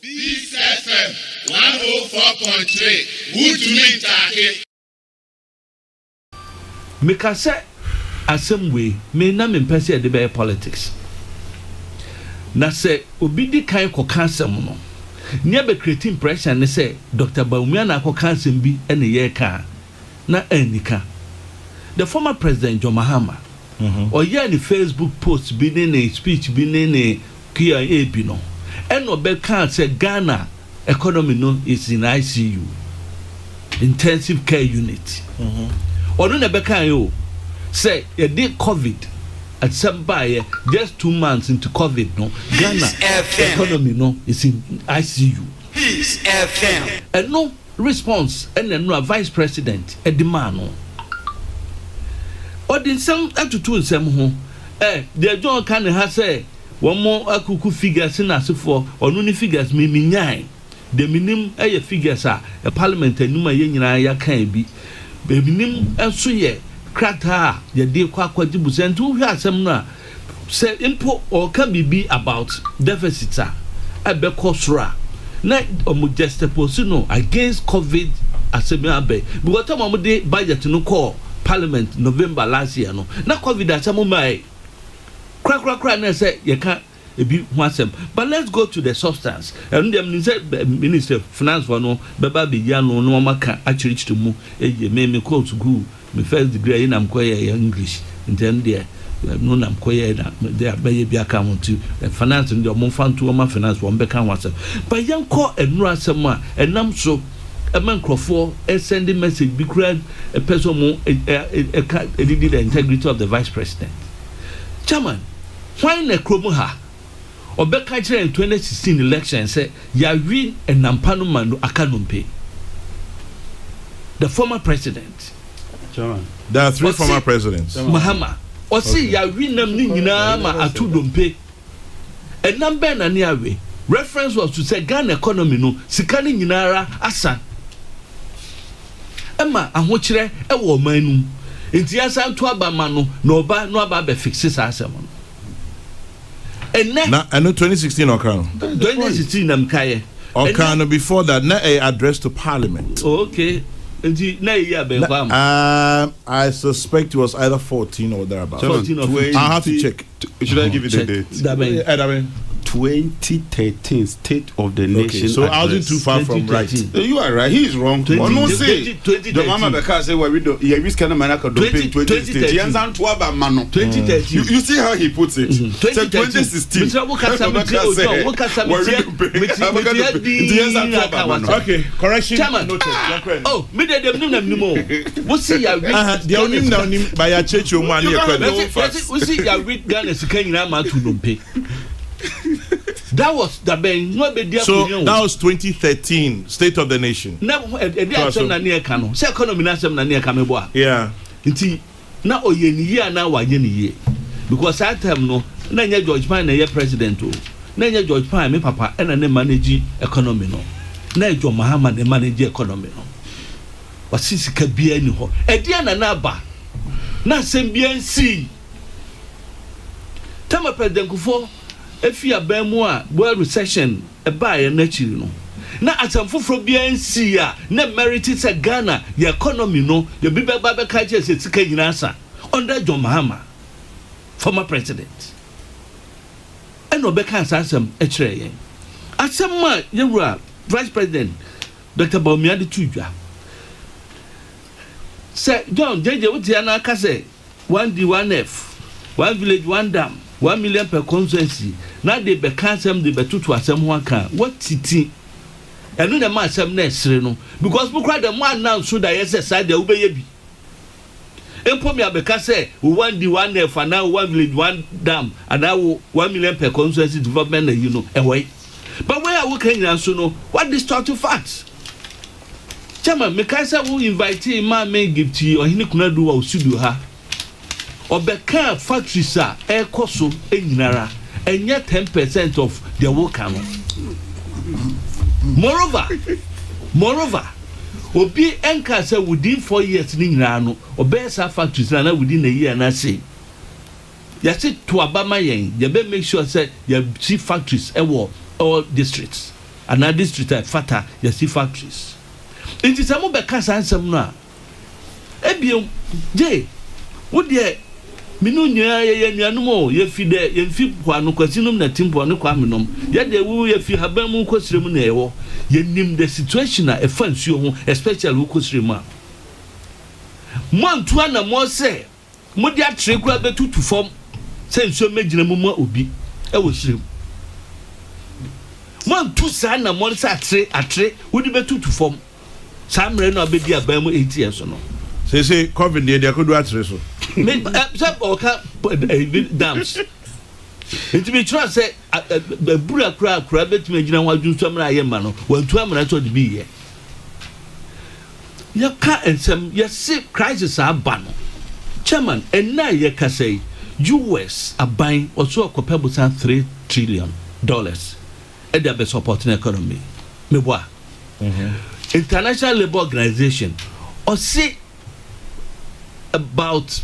Peace FM 104.3. Who to me take? Make us say asem way me na me pese de be politics. Na say obi di kan ko kansem no. Nia be create impression ne say Dr. Bawumia na ko kansem bi ene ye ka na anika. The former president John Mahama or yeah the Facebook post bi ne speech bi ne Q&A bi no. And Nobel can't say Ghana economy no is in ICU, intensive care unit. Or no Nobel can you say you did COVID at some by just 2 months into COVID no Ghana economy no is in ICU. Peace FM. And no response and then no vice president a demand no. Or then some up to two and some home. The John can have say. One more akuku figures in asifo or no figures me nyai the minimum figures are a parliament and numa yina ya can be minim enso ye krata ye de kwakwa dibusa ntu hwe asem no a say impo or can be about deficits abeko sora na omo just no against COVID asem abe because time omo de budget no call parliament November last year no na COVID asem mai crack na say you can't be wasem. But let's go to the substance. And them say Minister of Finance for no baba be yano no maka actually to mu me close to go me first degree in am koye English and then there no nam koye na there be bi account to finance and your fan to ma finance one be kan wasem. But yan call enura asem a enam so a man crofo sending message be create a person mo did the integrity of the vice president. Chairman, why na kromo ha obeka kire in 2016 election say ya win enampano manu akanompe the former president. Chairman, there are three former presidents. Mahama o say ya win nam ni nyina ma atudompe enambe na ne awe reference was to say Ghana economy no sika ni nyinara asa ema ahokyere e wo manum enti asa nto abama no na oba no aba be fixe sa asem no. Na I know 2016 or crown. 2016 am kaye. Or crown before that na a address to parliament. Okay. Enti na year be kwam. I suspect it was either 14 or thereabout. 14 or 15. I have to check. Should I give you the date? That mean 2013 State of the Nation. So I wasn't too far from right. You are right. He is wrong. No say. The mama Beka say we do. Yeah, we can manaka do 2013. He answer to aba mano. 2013. You see how he puts it. 2016. Okay, correction. Oh, me dey dem nim mo. We see ya read. The only now by your church o man here. We see ya read Ghana sika nyina ma to dompe. That was the ben no be there. So that was 2013 State of the Nation. Na asem na ne ka no. Se economy na asem na ne ka me bo a. Yeah. Nti na oye ni ye na wa ye ni ye. Because that time no na nya George Pine na ye president o. Na nya George Pine me papa e na ne manage economy no. Na John Mahama ne manage economy no. Wasisi ka bia ni ho. E dia na aba. Na asem bia nsi. Tama president Kufuor efi abamu a boy recession e ba ye na chiri no na atamfoforo bia nsi a na merit se Ghana your economy no your be ba ka je se sika nyina asa under John Mahama former president and obeka asem e kire yen asem ma yewura vice president Dr. Bawumia de tudwa say John jeje wuti ana aka say 1D 1F 1 village 1 dam 1 million per constituency. Now they be cancel they be to asem one can. What titi? And no the man asem na esre no because we cry the man now so that yes side the ube yebi. Empo me abeka say we 1D 1F and now 1 village 1 dam and now 1 million per constituency development you know away. But where are we can so no what distorted facts? Chairman, me can say we invite him man may give to you or he kuna do wa studio ha. Obeka factories are air coso enyinara and yet 10% of their work. Moreover, obi enka say within 4 years ni nyinara no obesa factories na within a year na say ya say to abama yen ya be make sure say ya see factories all districts ana district fata yesi factories nti samo be ka sansam no a ebiem je wo de minu nyia ye nuanom o ye fi de ye fi kwa no kwasinum na timpo no kwa menom ye de wu ye fi haban mu kosirem na ewo ye nim the situation a efa nsuo ho especially wo kosirem a mo antu ana mo se mo de atre kura betutu fom se nsuo megina mu ma obi e wo sirem mo antu sa na mo se atre wo de betutu fom sa mre no abedi aban mu 8 years no say covid dey could do atre so me say oka dams it be try say bura kura betime gina wadu nsomra aye ma no wantu amra to de bi ye ya ka ensem ya see crisis abano chairman enna ye ka say US aban also okopebo san $3 trillion e dey be supporting economy me boa International Labour Organization or see about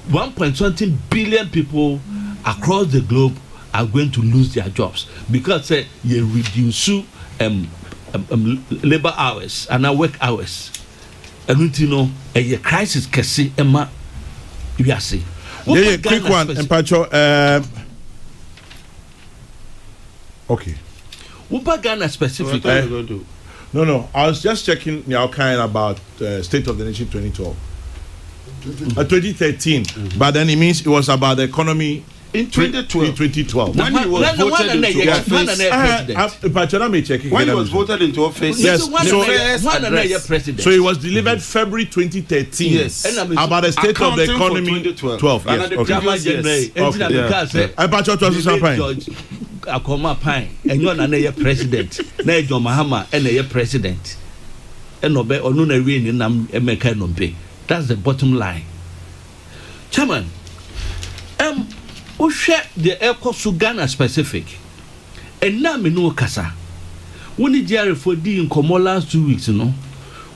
1.20 billion people across the globe are going to lose their jobs because you reduce labor hours and work hours. And you know, a crisis can see Emma. You are see. Yeah, quick one, Empacho. Okay. What Ghana specific? No. I was just checking the outline about State of the Nation 2012. 2013, but then it means it was about the economy in 2012. When he was voted into office. Yes. So it was delivered Mm-hmm. February 2013. Yes. About the state of the economy 12. Yes. Okay. Akoma Pine, and you're an president. Na John Mahama, and a president. And no be onuna win in America no be. That's the bottom line. Chairman, we share the Eco Ghana specific. And now me no kasa. When the JR for D in Como last 2 weeks, you know,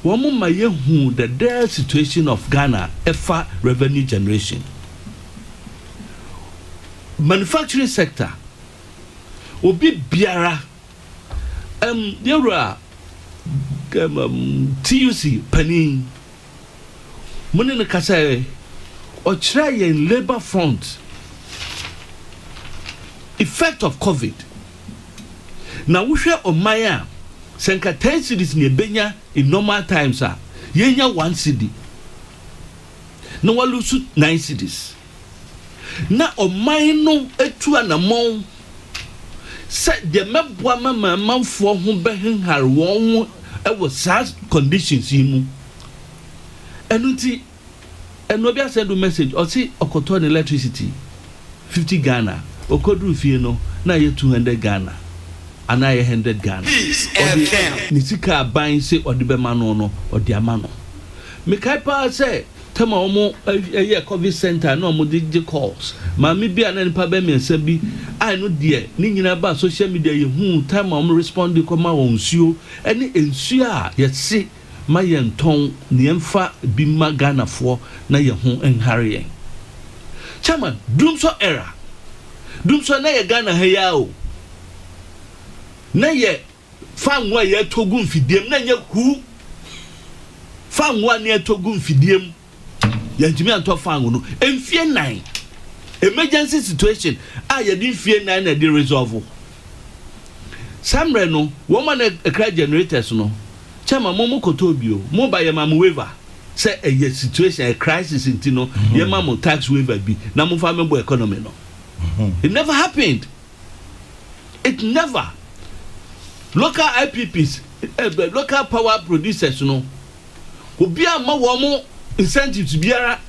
one more my who the dire situation of Ghana, FA revenue generation. Manufacturing sector. Obi biara there are TUC panin money no kasa or try in labor front effect of COVID. Now we share on Maya senka 10 cities near Benya in normal times are yenya 1 city. No one lose 9 cities. Now on my no etu anamon said the mabwa mama manfo ho behenhar won e was sad conditions yimu enuti eno bia send message o si okoto on electricity 50 Ghana okodu fie no na ye 200 Ghana ana ye 100 Ghana ni sika ban se odi be ma no odi ama no me kai pa say tema omo eye COVID center na omo dey calls ma me bia na nipa be me nsa bi I no there ni nyina ba social media ye hu time omo respond ko ma won nsuo ene nsuo a ye se ma ye nton ne emfa bi ma Ghana fo na ye hu enhare yen chairman dumso era dumso na ye Ghana ha ya o na ye fanwa ye togu mfidiem na ye hu fanwa ne togu mfidiem yantimi anto fango no emfie 9 emergency situation ye di fie 9 na di resolve samre no woman e cry generators no chama momo kotobio mo ba ye mam waiver say a situation a crisis intino ye mam tax waiver bi na mo fa membo economy no it never happened. It never. Local IPPs local power producers no obi ama wo mo incentives biara.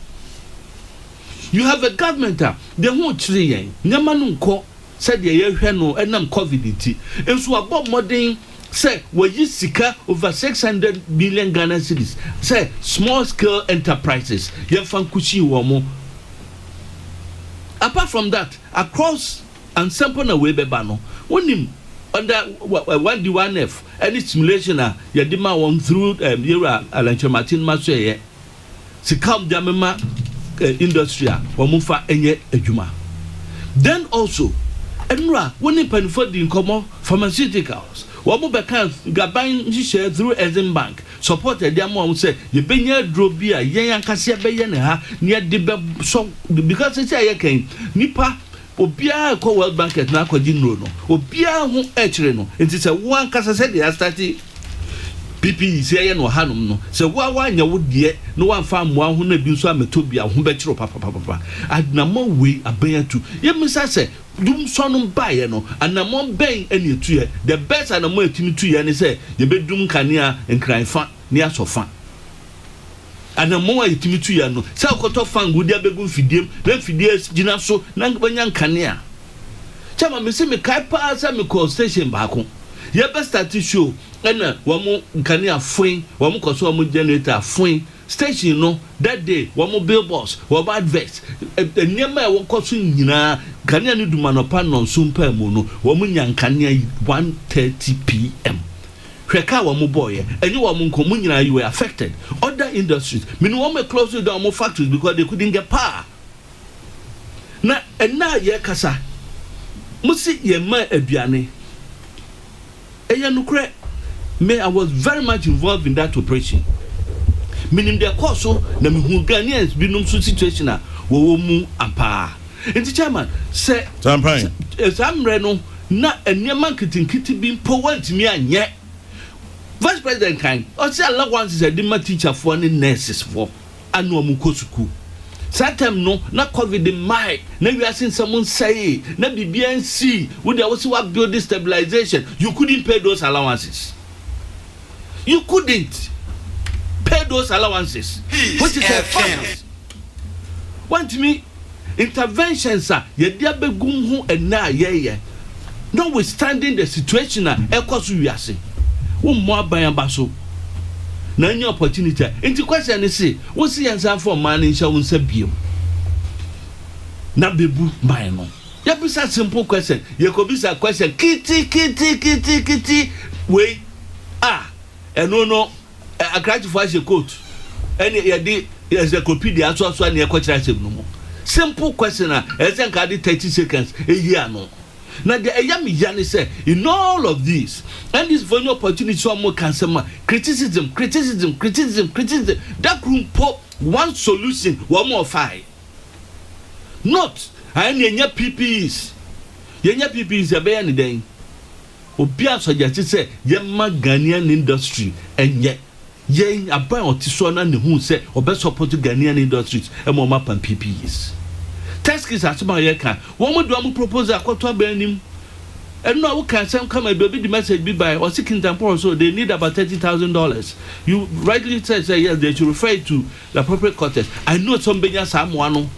You have a government they won't tree yen nyama no nko said ye hwe no enam COVID nti enso abo modern say we yi sika over 600 billion Ghana cedis say small scale enterprises ye fan kuchi wo mo. Apart from that across and sample na we beba no wonim under 1D1F any simulation ye di ma won through Yera Alanche Martin Masoye sikam jamema industry womufa enye adwuma. Then also enra woni panifo di nkomo pharmaceuticals wɔn bɛka gaban nhyehyɛ through Exim Bank support ɛdi ama wɔn sɛ yɛbɛnya duro bi a yɛn ankasa bɛyɛ ne ha ne yɛde bɛ so because ɛsɛ ayɛ kɛn nipa obiara kɔ World Bank na akɔgye nnuro no obiara ho ɛkyerɛ no nti sɛ wɔn ankasa sɛ de astate PPE sɛ yɛ no hanom no sɛ wa nya wo deɛ no wan fa amoa ho na bi nso ametobia ho bɛkyerɛ papa adnamo we abayatu yemisa sɛ dum sono bae no anamo bɛn ɛne etuye the best anamo etimi tuye ne sɛ ye bedum kanea nkranfa ne asofa anamo a etimi tuye no sɛ okoto fangu dia begu fidiem na fidie gina so na banya kanea chama me se me kai pa sɛ me call station baako ye best start show ɛna wɔn kanea foin wɔn kɔso wɔn generator foin station no that day wɔn billboards wɔn adverts nneɛma a wɔn kɔso nyinaa kanea ne duma no pa nɔnso mpa mu no wɔn nya kanea 1:30 p.m. hwɛka wɔn bɔɔyɛ ɛnyɛ wɔn nko mu nyinaa you were affected other industries meaning wɔn close down wɔn factories because they couldn't get power na ɛna yɛ kasa mo si yɛ ma aduane ɛyɛ nukre. Me, I was very much involved in that operation. Meaning the course so na me hu Ghanaians bi num so situation a wo mu ampa. Enti chairman say Champagne. Samre no na enema kitinkiti bi mpo wantimi anye. Vice President kan o say allowance is a dima teacher for and nurses for anu amu kosuku. Satem no na COVID in my na we are seeing someone say na BBNC would there was what build this stabilization you couldn't pay those allowances. You couldn't pay those allowances, which is a fact. Want me interventions are ye dia begum ho ena ye. Notwithstanding the situation na ekosu wiase. Wo mo aban ba so. Na any opportunity. Enti question is say, wo see answer for man in sha wonsa biem. Na bebu ban no. Ya bisa simple question. Ye ko bisa question kiti we no a crash for a coat any yadi encyclopedia so and your question no simple question as 30 seconds a year no now the yami yani say in all of this and this for new opportunity so more cancer criticism that room pop one solution one more five not and yenya PPEs a be any day obi asojati say yemma Ghanaian industry enye yen aban otiso na ne hu say obe support Ghanaian industries e mo mapa PPEs taskis asema ye kan wo mo do am proposal akoto abanim eno wo kan sem come be the message be by or seeking temporal so they need about $30,000 you rightly say yes they should refer to the appropriate quarters I know some benya samoa no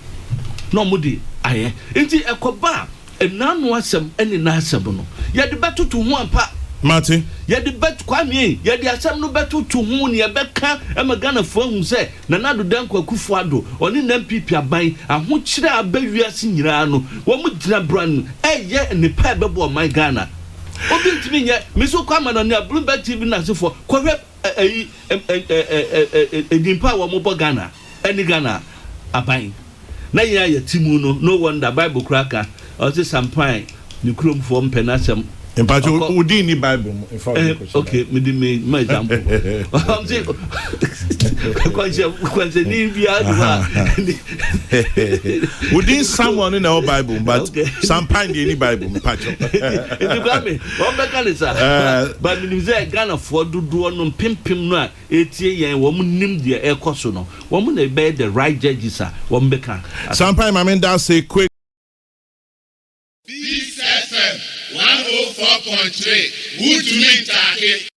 mudi aye enti ekoba enanu asem ene na asem no ye de beto to ho ampa Martin ye de bet kwame ye de asem no beto to ho ne ye beka emagana fo hu se na nado dan kwakufu ado oni na MPP aban aho kire abawiase nyira no wo mu gina brand ye ne pa bebo my Ghana obi ntimi nye miso kwama no ne Bloomberg TV na sefo kohwe edimpa wo mo bo Ghana eni Ghana aban na ye timu no wonder Bible cracker or say Champagne ni krom for mpenasem in fact we didn't need Bible in fact okay me my example I'm saying kwanse ni bia we didn't someone in our Bible but Champagne dey need Bible in fact you got me one better sir but me say Ghana for dodo no pimpim no a etie yen wo nim de ekoso no wo na be the right judges are wo beka Champagne my man that say quick This FM 104.3 Good to me Take